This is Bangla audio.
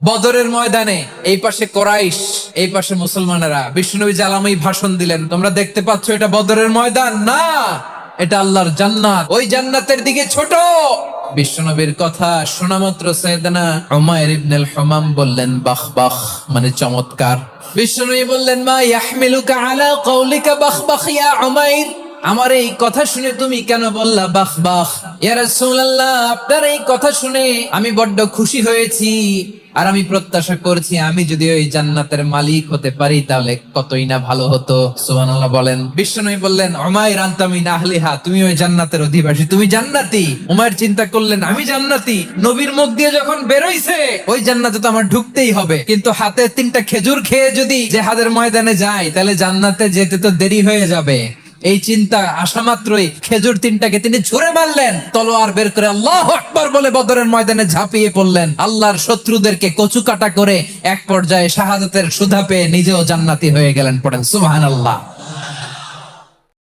বদরের ময়দানে এই পাশে কোরাইশ, এই পাশে মুসলমানেরা। বিষ্ণুনবী জালাময়ী ভাষণ দিলেন, তোমরা দেখতে পাচ্ছ এটা বদরের ময়দান না, এটা আল্লাহর জান্নাত, ওই জান্নাতের দিকে ছোট। বিষ্ণুনবীর কথা শোনা মাত্র সাইয়েদনা উমাইর ইবনুল হুমাম বললেন বাহ বাহ, মানে চমৎকার। বিষ্ণুনবী বললেন মা ইয়াহমিলুকা আলা কওলিকা বাহ বাহ ইয়া উমাইর, আমার এই কথা শুনে তুমি কেন বললা বাহ বাহ? ইয়া রাসূলুল্লাহ, আপনার এই কথা শুনে আমি বড্ড খুশি হয়েছি, আর আমি প্রত্যাশা করছি আমি যদি ওই জান্নাতের মালিক হতে পারি তাহলে কতই না ভালো হতো। সুবহানাল্লাহ বলেন। বিষ্ণুনবী বললেন উমাইর আনতা মিন আহলিহা, তুমি ওই জান্নাতের অধিবাসী, তুমি জান্নাতি। উমাইর চিন্তা করলেন আমি জান্নাতি, নবীর মুখ দিয়ে যখন বেরোইছে ওই জান্নাতে তো আমার ঢুকতেই হবে, কিন্তু হাতে 3টা খেজুর খেয়ে যদি জিহাদের ময়দানে যাই তাহলে জান্নাতে যেতে তো দেরি হয়ে যাবে। এই চিন্তা আসা মাত্রই খেজুর 3টাকে তিনি ছুঁড়ে মারলেন, তলোয়ার বের করে আল্লাহু আকবার বলে বদরের ময়দানে ঝাঁপিয়ে পড়লেন। আল্লাহর শত্রুদেরকে কচু কাটা করে এক পর্যায়ে শাহাদাতের সুধা পেয়ে নিজেও জান্নাতি হয়ে গেলেন। পড়েন সুবহানাল্লাহ।